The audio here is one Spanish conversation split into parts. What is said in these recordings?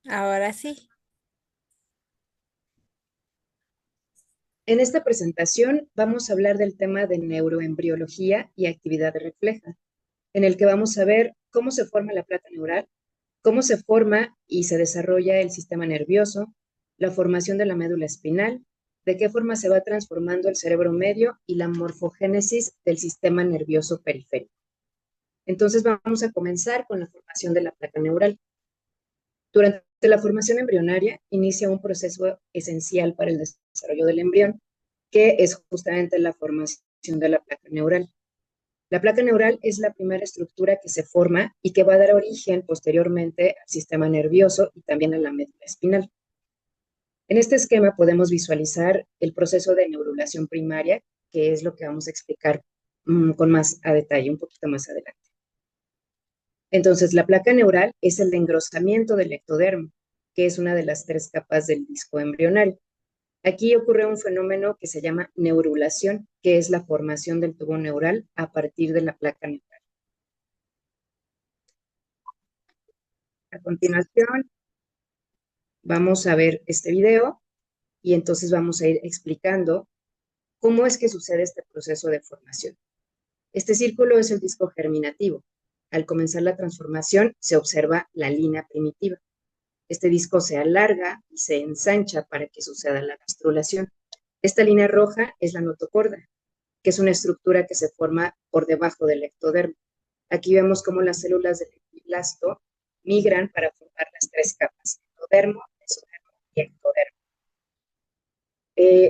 Ahora sí. En esta presentación vamos a hablar del tema de neuroembriología y actividad refleja, en el que vamos a ver cómo se forma la placa neural, cómo se forma y se desarrolla el sistema nervioso, la formación de la médula espinal, de qué forma se va transformando el cerebro medio y la morfogénesis del sistema nervioso periférico. Entonces vamos a comenzar con la formación de la placa neural. Durante la formación embrionaria inicia un proceso esencial para el desarrollo del embrión, que es justamente la formación de la placa neural. La placa neural es la primera estructura que se forma y que va a dar origen posteriormente al sistema nervioso y también a la médula espinal. En este esquema podemos visualizar el proceso de neurulación primaria, que es lo que vamos a explicar con más a detalle un poquito más adelante. Entonces, la placa neural es el engrosamiento del ectodermo, que es una de las tres capas del disco embrionario. Aquí ocurre un fenómeno que se llama neurulación, que es la formación del tubo neural a partir de la placa neural. A continuación, vamos a ver este video y entonces vamos a ir explicando cómo es que sucede este proceso de formación. Este círculo es el disco germinativo. Al comenzar la transformación, se observa la línea primitiva. Este disco se alarga y se ensancha para que suceda la gastrulación. Esta línea roja es la notocorda, que es una estructura que se forma por debajo del ectodermo. Aquí vemos cómo las células del epiblasto migran para formar las tres capas, endodermo, mesodermo y ectodermo.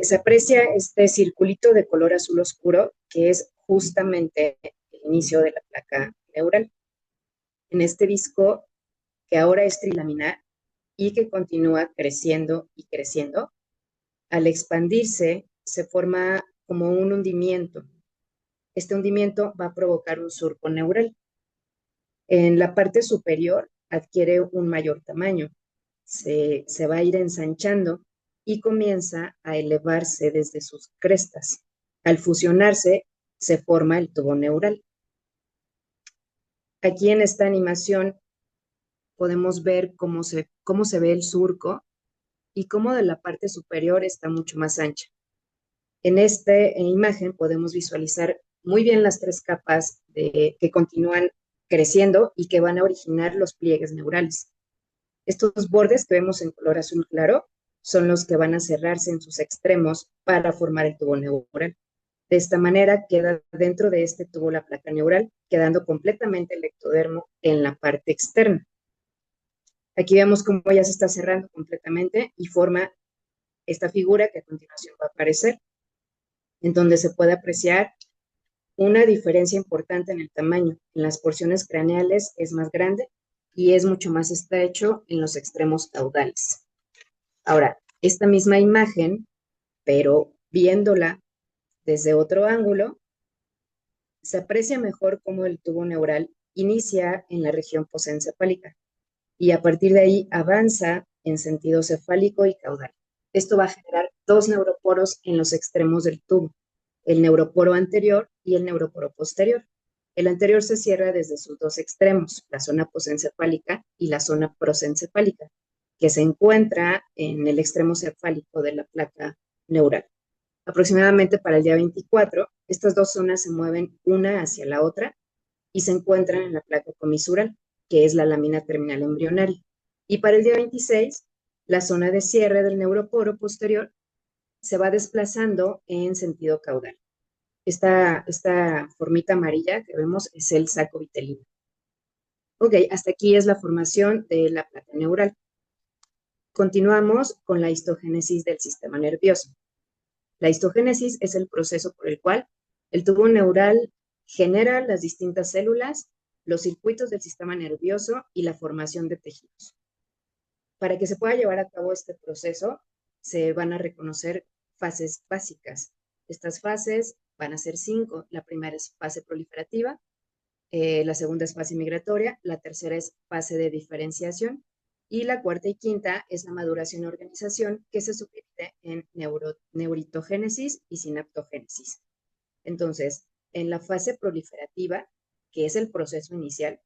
Se aprecia este circulito de color azul oscuro, que es justamente el inicio de la placa neural. En este disco, que ahora es trilaminar y que continúa creciendo y creciendo, al expandirse se forma como un hundimiento. Este hundimiento va a provocar un surco neural. En la parte superior adquiere un mayor tamaño, se va a ir ensanchando y comienza a elevarse desde sus crestas. Al fusionarse, se forma el tubo neural. Aquí en esta animación podemos ver cómo se ve el surco y cómo de la parte superior está mucho más ancha. En esta imagen podemos visualizar muy bien las tres capas que continúan creciendo y que van a originar los pliegues neurales. Estos bordes que vemos en color azul claro son los que van a cerrarse en sus extremos para formar el tubo neural. De esta manera queda dentro de este tubo la placa neural, quedando completamente el ectodermo en la parte externa. Aquí vemos cómo ya se está cerrando completamente y forma esta figura que a continuación va a aparecer, en donde se puede apreciar una diferencia importante en el tamaño. En las porciones craneales es más grande y es mucho más estrecho en los extremos caudales. Ahora, esta misma imagen, pero viéndola desde otro ángulo, se aprecia mejor cómo el tubo neural inicia en la región posencefálica y a partir de ahí avanza en sentido cefálico y caudal. Esto va a generar dos neuroporos en los extremos del tubo, el neuroporo anterior y el neuroporo posterior. El anterior se cierra desde sus dos extremos, la zona posencefálica y la zona prosencefálica, que se encuentra en el extremo cefálico de la placa neural. Aproximadamente para el día 24, estas dos zonas se mueven una hacia la otra y se encuentran en la placa comisural, que es la lámina terminal embrionaria. Y para el día 26, la zona de cierre del neuroporo posterior se va desplazando en sentido caudal. Esta formita amarilla que vemos es el saco vitelino. Ok, hasta aquí es la formación de la placa neural. Continuamos con la histogénesis del sistema nervioso. La histogénesis es el proceso por el cual el tubo neural genera las distintas células, los circuitos del sistema nervioso y la formación de tejidos. Para que se pueda llevar a cabo este proceso, se van a reconocer fases básicas. Estas fases van a ser 5. La primera es fase proliferativa, la segunda es fase migratoria, la tercera es fase de diferenciación y la cuarta y quinta es la maduración y organización, que se subdivide en neuritogénesis y sinaptogénesis. Entonces, en la fase proliferativa, que es el proceso inicial,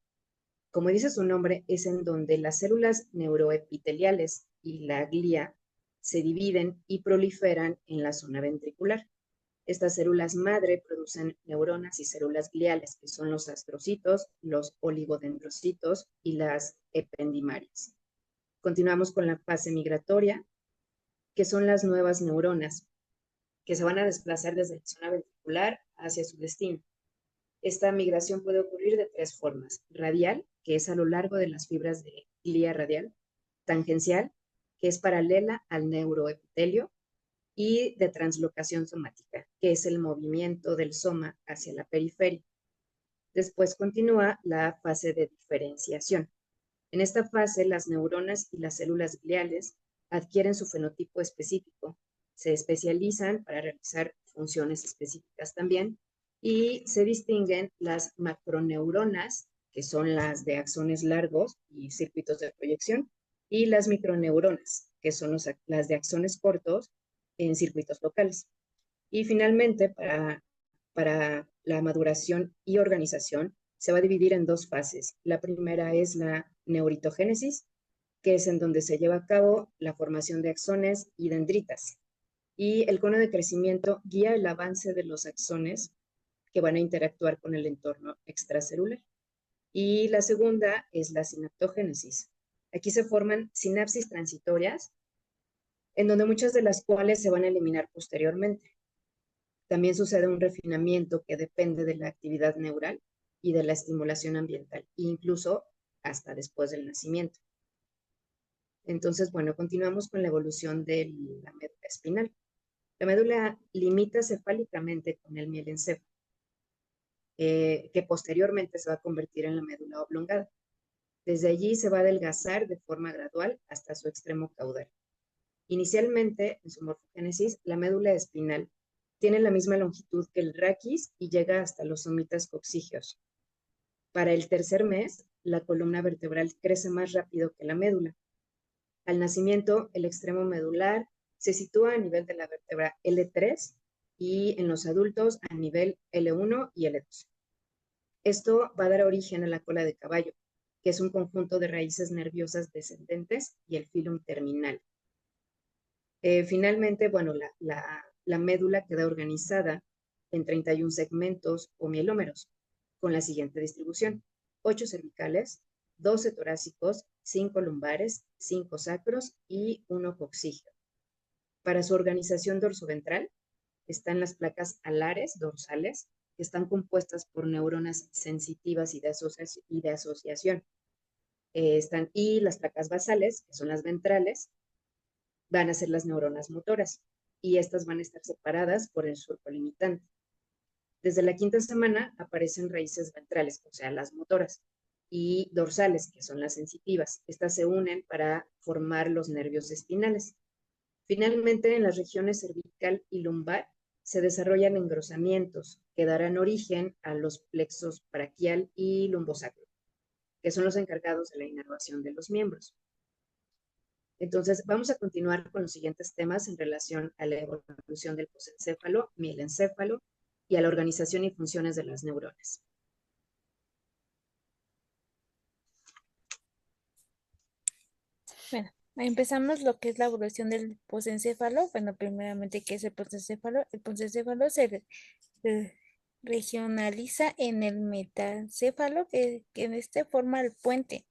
como dice su nombre, es en donde las células neuroepiteliales y la glía se dividen y proliferan en la zona ventricular. Estas células madre producen neuronas y células gliales, que son los astrocitos, los oligodendrocitos y las ependimarias. Continuamos con la fase migratoria, que son las nuevas neuronas, que se van a desplazar desde la zona ventricular hacia su destino. Esta migración puede ocurrir de tres formas: radial, que es a lo largo de las fibras de glía radial; tangencial, que es paralela al neuroepitelio; y de translocación somática, que es el movimiento del soma hacia la periferia. Después continúa la fase de diferenciación. En esta fase, las neuronas y las células gliales adquieren su fenotipo específico, se especializan para realizar funciones específicas también, y se distinguen las macroneuronas, que son las de axones largos y circuitos de proyección, y las microneuronas, que son las de axones cortos en circuitos locales. Y finalmente, para la maduración y organización, se va a dividir en dos fases. La primera es la neuritogénesis, que es en donde se lleva a cabo la formación de axones y dendritas. Y el cono de crecimiento guía el avance de los axones que van a interactuar con el entorno extracelular. Y la segunda es la sinaptogénesis. Aquí se forman sinapsis transitorias, en donde muchas de las cuales se van a eliminar posteriormente. También sucede un refinamiento que depende de la actividad neural y de la estimulación ambiental, incluso hasta después del nacimiento. Entonces, bueno, continuamos con la evolución de la médula espinal. La médula limita cefálicamente con el mielencéfalo, que posteriormente se va a convertir en la médula oblongada. Desde allí se va a adelgazar de forma gradual hasta su extremo caudal. Inicialmente, en su morfogénesis, la médula espinal tiene la misma longitud que el raquis y llega hasta los somitas coccígeos. Para el tercer mes, la columna vertebral crece más rápido que la médula. Al nacimiento, el extremo medular se sitúa a nivel de la vértebra L3 y en los adultos a nivel L1 y L2. Esto va a dar origen a la cola de caballo, que es un conjunto de raíces nerviosas descendentes, y el filum terminal. Finalmente, bueno, la médula queda organizada en 31 segmentos o mielómeros, con la siguiente distribución: 8 cervicales, 12 torácicos, 5 lumbares, 5 sacros y 1 coccígeo. Para su organización dorsoventral están las placas alares dorsales, que están compuestas por neuronas sensitivas y de asociación. Y las placas basales, que son las ventrales, van a ser las neuronas motoras, y estas van a estar separadas por el surco limitante. Desde la quinta semana aparecen raíces ventrales, o sea, las motoras, y dorsales, que son las sensitivas. Estas se unen para formar los nervios espinales. Finalmente, en las regiones cervical y lumbar se desarrollan engrosamientos que darán origen a los plexos braquial y lumbosacro, que son los encargados de la inervación de los miembros. Entonces, vamos a continuar con los siguientes temas en relación a la evolución del posencéfalo, mielencéfalo y a la organización y funciones de las neuronas. Bueno, empezamos lo que es la evolución del posencéfalo. Bueno, primeramente, ¿qué es el posencéfalo? El posencéfalo se regionaliza en el metancéfalo, que en este forma el puente,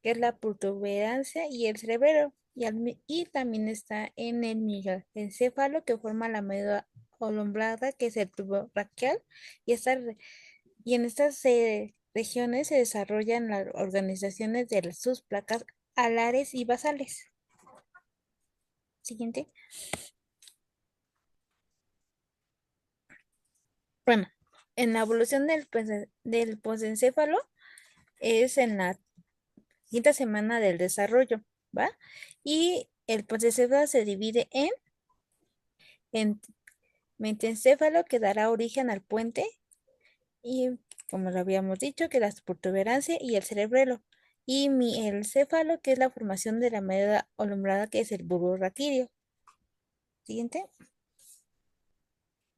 que es la protuberancia y el cerebro, y también está en el microencéfalo, que forma la médula oblongada, que es el tubo braquial, y en estas regiones se desarrollan las organizaciones de sus placas alares y basales. Siguiente. Bueno, en la evolución del posencéfalo es en la quinta semana del desarrollo, ¿va? Y el posencéfalo se divide en metencéfalo, que dará origen al puente, y como lo habíamos dicho, que la protuberancia y el cerebelo. Y mielcéfalo, que es la formación de la médula oblongada, que es el bulbo raquídeo. Siguiente.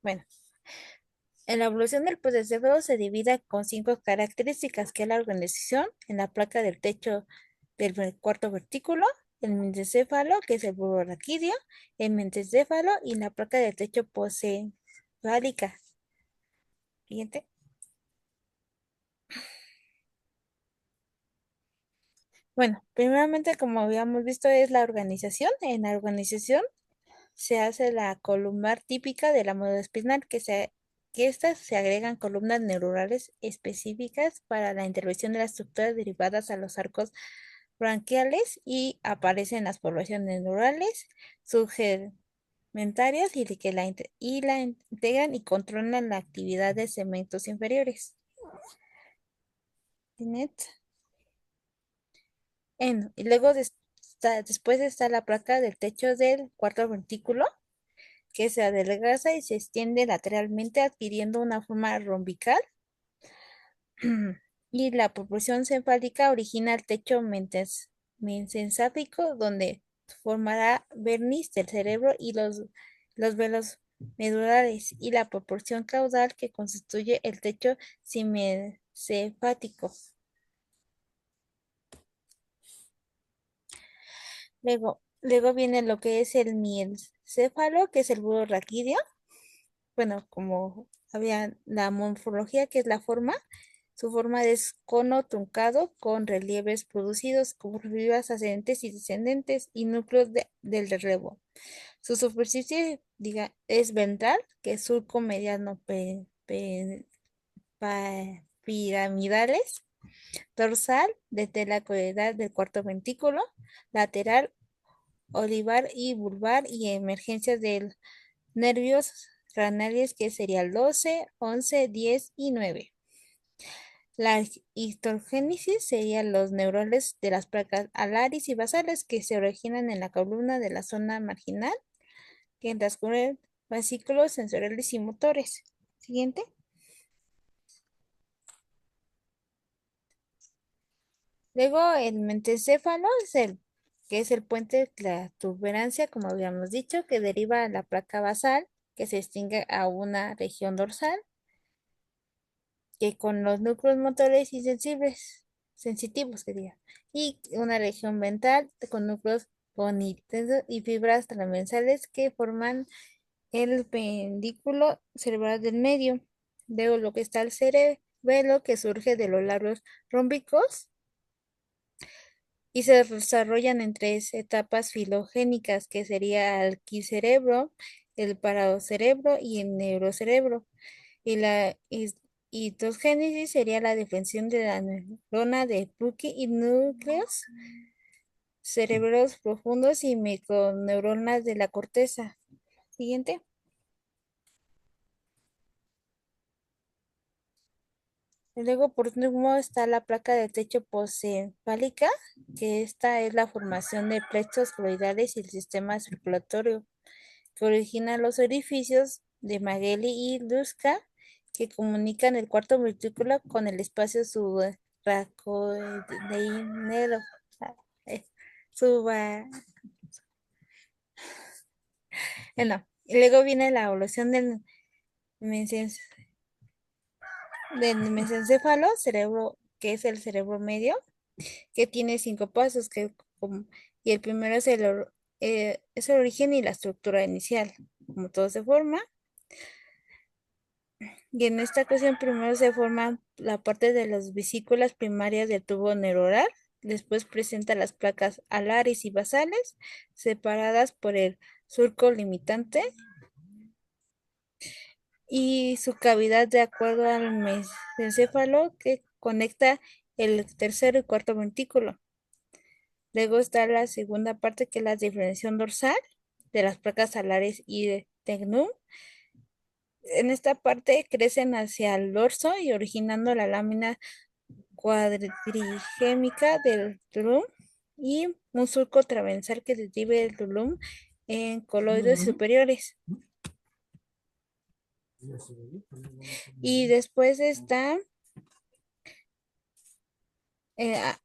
Bueno, En la evolución del proceso se divide con 5 características, que es la organización en la placa del techo del cuarto vertículo, el mesencéfalo, que es el bulbo raquídeo, el mesencéfalo y la placa del techo poscefálica. Siguiente. Bueno, primeramente, como habíamos visto, es la organización. En la organización se hace la columnar típica de la médula espinal, que estas se agregan columnas neuronales específicas para la intervención de las estructuras derivadas a los arcos branquiales y aparecen las poblaciones neurales subtegmentarias y la integran y controlan la actividad de segmentos inferiores. ¿Tinet? Y luego después está la placa del techo del cuarto ventículo, que se adelgaza y se extiende lateralmente adquiriendo una forma rombical. Y la proporción cefálica origina el techo mesencéfalico, donde formará verniz del cerebro y los velos medulares, y la proporción caudal que constituye el techo cefático. Luego viene lo que es el mielcéfalo, que es el bulbo raquídeo. Bueno, como había la morfología, que es la forma, su forma es cono truncado con relieves producidos, curvas ascendentes y descendentes y núcleos del relevo. Su superficie es ventral, que es surco mediano piramidales, dorsal de telacoidal del cuarto ventículo, lateral, olivar y vulvar y emergencias del nervios craneales, que sería el 12, 11, 10 y 9. La histogénesis serían los neurones de las placas alares y basales que se originan en la columna de la zona marginal, que transcurren fascículos sensoriales y motores. Siguiente. Luego el metencéfalo que es el puente de la tuberancia, como habíamos dicho, que deriva a la placa basal, que se extingue a una región dorsal, que con los núcleos motores y sensitivos sería, y una región ventral con núcleos conitentos y fibras transversales que forman el pendículo cerebral del medio. Luego lo que está el cerebelo, que surge de los labios rómbicos y se desarrollan en 3 etapas filogénicas, que sería el quicerebro, el paradocerebro y el neurocerebro. Y la hitogénesis sería la definición de la neurona de Purkinje y núcleos cerebros profundos y microneuronas de la corteza. Siguiente. Y luego, por último, está la placa de techo poscefálica, que esta es la formación de plexos coloidales y el sistema circulatorio, que origina los orificios de Magelli y Lusca, que comunican el cuarto ventrículo con el espacio subaracnoideo. eh, Suba, no. Y luego viene la evolución mesen- del mesencéfalo, cerebro, que es el cerebro medio, que tiene 5 pasos, y el primero es el origen y la estructura inicial, como todo se forma. Y en esta ocasión primero se forma la parte de las vesículas primarias del tubo neuronal, después presenta las placas alares y basales, separadas por el surco limitante y su cavidad de acuerdo al mesencéfalo, que conecta el tercero y cuarto ventículo. Luego está la segunda parte, que es la diferenciación dorsal de las placas alares y de Tegnum. En esta parte crecen hacia el dorso y originando la lámina cuadrigémica del tulum y un surco transversal que describe el tulum en coloides superiores. Y después está, eh, a,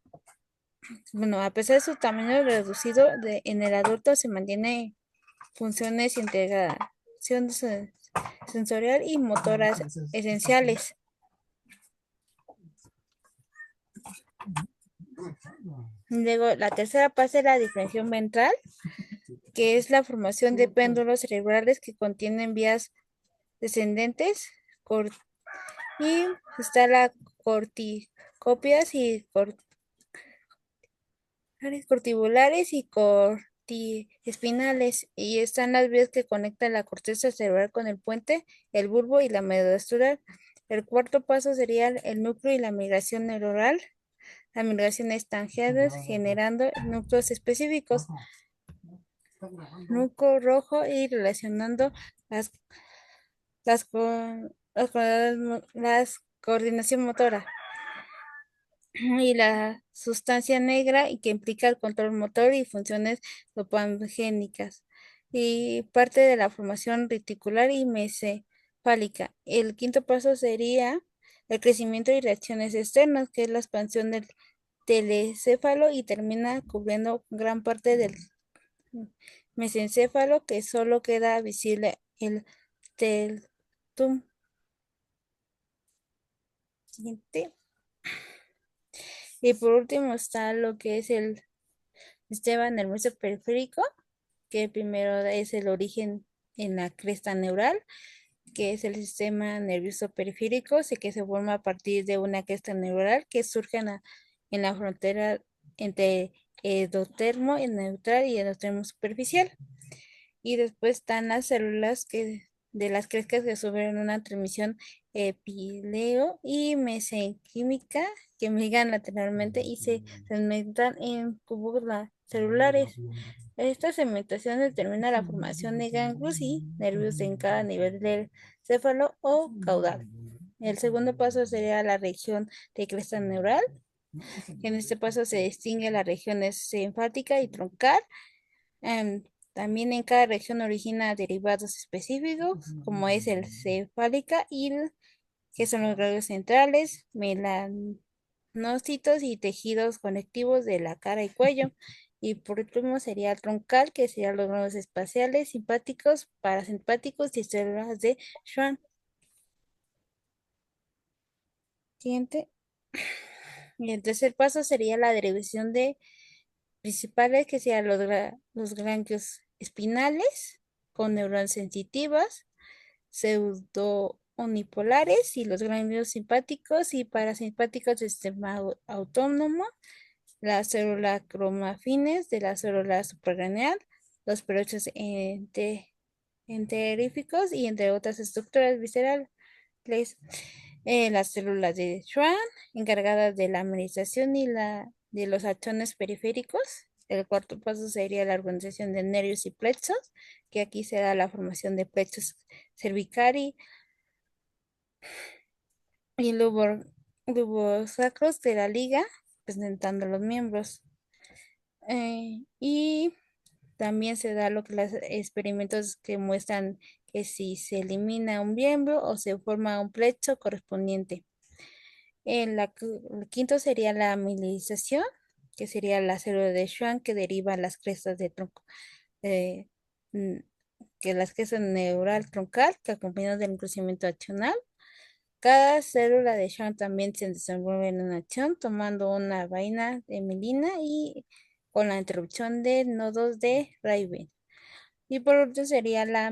bueno, a pesar de su tamaño reducido, en el adulto se mantiene funciones integración sensorial y motoras esenciales. Luego, la tercera fase es la diferenciación ventral, que es la formación de péndulos cerebrales que contienen vías descendentes, y está la corticópidas y cortibulares y cortiespinales, y están las vías que conectan la corteza cerebral con el puente, el bulbo y la médula estrural. El cuarto paso sería el núcleo y la migración neuronal. La migración es tangencias generando núcleos específicos, núcleo rojo y relacionando las, las coordinación motora. Y la sustancia negra y que implica el control motor y funciones dopamingénicas y parte de la formación reticular y mesefálica. El quinto paso sería el crecimiento y reacciones externas, que es la expansión del telecéfalo y termina cubriendo gran parte del mesencéfalo, que solo queda visible el teltum. Siguiente. Y por último está lo que es el sistema nervioso periférico, que primero es el origen en la cresta neural, que es el sistema nervioso periférico, que se forma a partir de una cresta neural que surge en la frontera entre endotermo neutral y endotermo superficial. Y después están las células de las crestas que sufren una transmisión epileo y mesenquímica que migran lateralmente y se segmentan en cubos celulares. Esta segmentación determina la formación de ganglios y nervios en cada nivel del céfalo o caudal. El segundo paso sería la región de cresta neural. En este paso se distingue las regiones enfática y troncal. También en cada región origina derivados específicos, como es el cefálica que son los ganglios centrales, melanocitos y tejidos conectivos de la cara y cuello. Y por último sería el troncal, que serían los ganglios espaciales, simpáticos, parasimpáticos y células de Schwann. Siguiente. Y el tercer paso sería la derivación de principales, que serían los ganglios espinales con neuronas sensitivas, pseudo-unipolares y los ganglios simpáticos y parasimpáticos del sistema autónomo, las células cromafines de la célula suprarrenal, los perochos enteríficos y entre otras estructuras viscerales. Las células de Schwann, encargadas de la administración y de los axones periféricos. El cuarto paso sería la organización de nervios y plexos, que aquí se da la formación de plexos cervicales y lubosacros de la liga, presentando los miembros. Y también se da lo que los experimentos que muestran que si se elimina un miembro o se forma un plexo correspondiente. El quinto sería la mielinización, que sería la célula de Schwann que deriva las crestas de tronco, eh, mm, que las crestas neural troncal, que acompañan del crecimiento accional. Cada célula de Schwann también se desenvuelve en una acción, tomando una vaina de mielina y con la interrupción de nodos de Rabin. Y por último sería la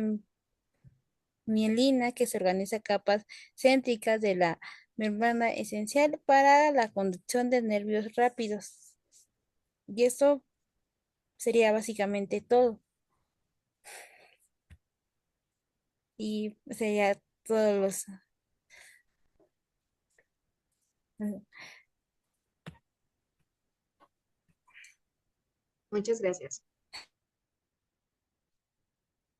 mielina, que se organiza capas céntricas de la membrana esencial para la conducción de nervios rápidos. Y esto sería básicamente todo. Y sería todos los... Muchas gracias.